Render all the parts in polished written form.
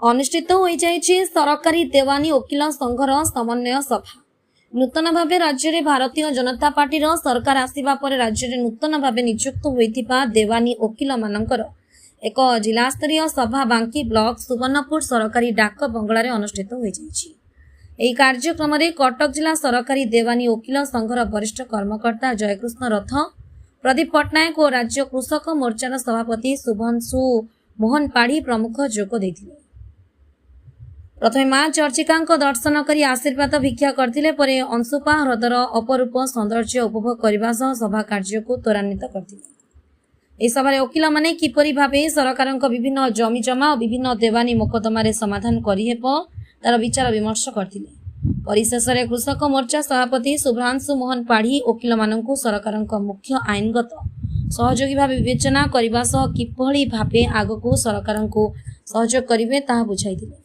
अनुष्ठित सरकारी देवानी वकिल संघर समन्वय सभा। नूतन भाव राज्य में भारतीय जनता पार्टी सरकार आसिबा पर राज्य में नूतन भाव नियुक्त होइथिबा देवानी वकिल मानकर एक जिलास्तरीय सभा बांकी ब्लॉक सुवर्णपुर सरकारी डाक बंगला अनुष्ठित होई। कार्यक्रम में कटक जिला सरकारी देवानी वकिल संघर वरिष्ठ कर्मकर्ता जयकृष्ण रथ, प्रदीप पट्टनायक और राज्य कृषक मोर्चार सभापति शुभंशु मोहन पाढ़ी प्रमुख जोग देथिले। प्रथम मां चर्चिका दर्शन कर आशीर्वाद भिक्षा करथिले, परे अंशुपा ह्रदर अपरूप सौंदर्य उपभोग करने सभा कार्य को त्वरान्वित करथिले। इस सभारे वकिल माने किपरि भावे सरकार विभिन्न जमीजमा और विभिन्न देवानी मोकदमार समाधान करिहेब तार विचार विमर्श करथिले। परिशेष में कृषक मोर्चा सभापति शुभ्रांशु मोहन पाढ़ी वकिल मानकु सरकार मुख्य आईनगत सहयोगी भाव विवेचना करने सह किभଳି भावे आगकू सरकार को सहयोग करिवे ताहा बुझाइथिले।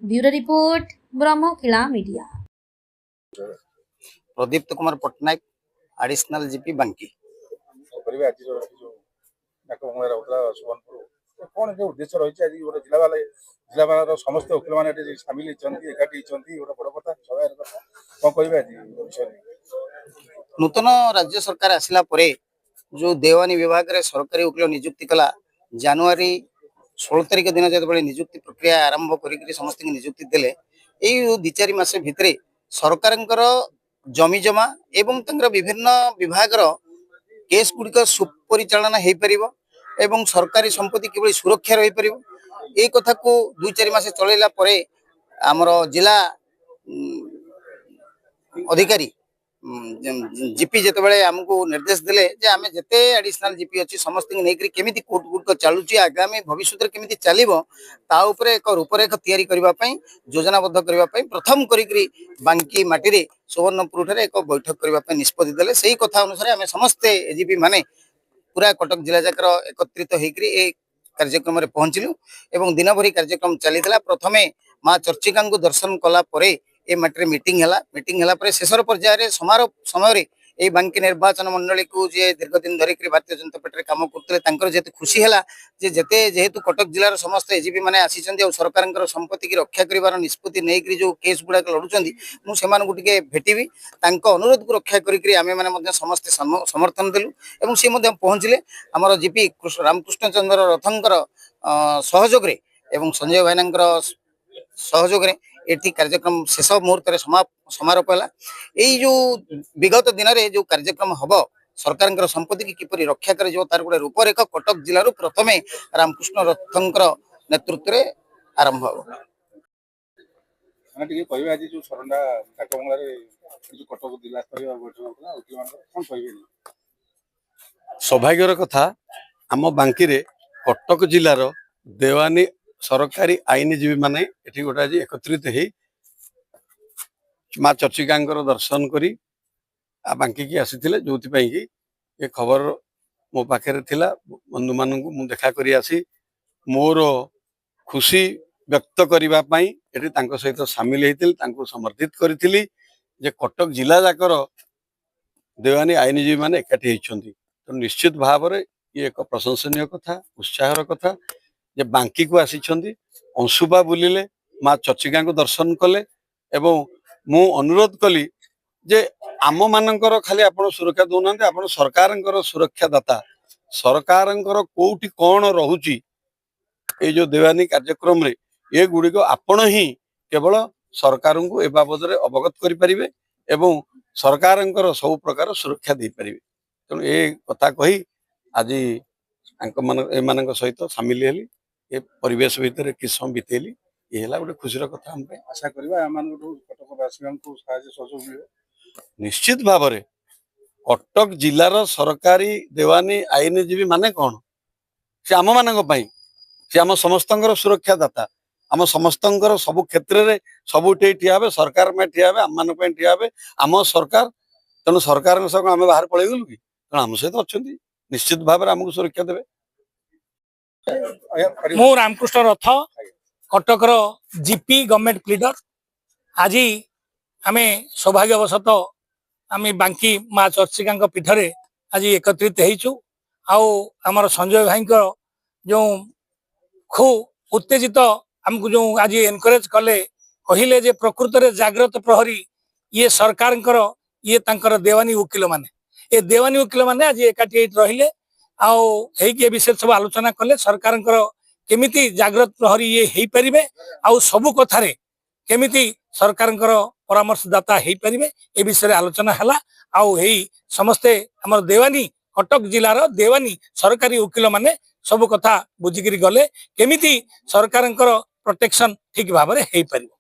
Bureau report Brahmakila media. Pradipta Kumar Patnaik additional GP बांकी। कौन जो उद्देश्य रही आज गोटे जिला समस्त वकिल मैंने सामिल एकाठी गोटे बड़ कथा कौन कह नूतन राज्य सरकार आसिला परे जो देवानी विभाग रे सरकारी वकिल नियुक्ति कला जनवरी 16 तारिख दिन जो नियुक्ति प्रक्रिया आरंभ कर समस्त नियुक्ति देले यही 2-4 मास भितर सरकार जमीजमा एवं विभिन्न विभाग केस गुड़िक सुपरिचालना हो पार एवं सरकारी संपत्ति किभली सुरक्षा रही पार ये कथा को 2-4 मास चलैला परे आमर जिला अधिकारी जीपी जिते आमको निर्देश देले जे आम जिते एडिशनल जीपी अच्छी समस्त केमी कोर्ट गुड़क चलुची आगामी भविष्य केमी चलो ता उपरे एक रूपरेख तैयारी करने योजनाबद्ध करने प्रथम करी बांकी माटी सुवर्णपुर एक बैठक करने निष्पत्ति देले। सही कथा अनुसार आम समस्ते एजीपी माने पूरा कटक जिला जाकर एकत्रित होकर कार्यक्रम में पहुंचलु एवं दिन भरी कार्यक्रम चली। प्रथमे माँ चर्चिका दर्शन कला ए मैटर मीटिंग है पर शेषर पर्यायर समारोह समय ये बांकी निर्वाचन मंडली को जे दीर्घ दिन धरिक भारतीय जनता पार्टी काम करते जेते खुशी है जेहेतु कटक जिलार समस्त एजीपी मैंने आसी सरकार संपत्ति की रक्षा कर निष्पत्ति नहीं जो केस गुड़ाक लड़ुंट मुझे भेटी अनुरोध को रक्षा करें समस्ते समर्थन देलु और सी पहुँचले आमर जीपी रामकृष्ण चंद्र रथंकर सहयोग एवं संजय भाईना सहयोग एटी कार्यक्रम शेष मुहूर्त समारोह है। यही जो विगत दिन में जो कार्यक्रम हम सरकार संपत्ति की किपरि रक्षा कर तार गोटे रूपरेख कटक जिलूर प्रथमे रामकृष्ण रथंकर नेतृत्व में आरंभ हो। आज जो सरंडा डाक बंगला कटक जिला स्तरीय बैठक सौभाग्यर कथा आम बांकी रे कटक जिलार देवानी सरकारी आईनजीवी माने एठी गोटे आज एकत्रित हो माँ चर्चिका दर्शन करी बांकी की आसी जो कि ये खबर मो पाखे थिला बंधु मानू मु देखा करी आसी मोर खुशी व्यक्त करने एटी सहित सामिल होती समर्थित करी जे कटक जिला जाकर देवानी आईनजीवी माने एकाठी होती। तो निश्चित भाव में ये एक प्रशंसनीय कथा उत्साहर कथा जे बांकी को आसी अंशुपा बुलिले माँ चर्चिका दर्शन कले एवं मु अनुरोध कली जे आम मानकर खाली आपण सुरक्षा दौना आपण सरकार सुरक्षा दाता सरकार कोठी कौन रहुची ये जो देवानी कार्यक्रम रे ये गुड़िक आपण ही केवल सरकार को ए बाबद अवगत करें एवं सरकार सब प्रकार सुरक्षा दे पारे। तेणु ये कथा कही आज मान सहित सामिल हेली ये परिवेश भितर किस समय बीतेली ये गोटे खुशी कथा हम आशा कटकवासी निश्चित भाव में कटक जिलार सरकारी देवानी आईनजीवी माने कौन से आम मान से आम समस्त सुरक्षा दाता आम समस्त सबु क्षेत्र में सबुठे ठिया सरकार में ठिया आम मान ठिया आम सरकार तेणु सरकार आम बाहर पलैगलु कि आम सहित अच्छा निश्चित भाव में आमको सुरक्षा देवे। मु रामकृष्ण रथ कटकर जीपी गवर्नमेंट प्लीडर आज आम सौभाग्यवशत आम बांकी माँ चर्चिका पीठरे आज एकत्रित होमर संजय भाई जो खूब उत्तेजित आमको जो आज एनकरेज कले कहले जे प्रकृत रे जागृत प्रहरी ये सरकार ये तांकर देवानी वकिल माने ये देवानी वकिल माने आज एकाठी रहिले आउ हे विषय सब आलोचना कले सरकार केमिति जागृत प्रहरी ये हेई परिबे आउ सबु कथारे केमिति सरकार परामर्शदाता हेई परिबे ए विषय आलोचना हला आउ हेई समस्ते हमर देवानी कटक जिलार देवानी सरकारी वकिल माने सब कथा बुझिकरी गले केमिति सरकार प्रोटेक्शन ठीक भाव में हेई परिबो।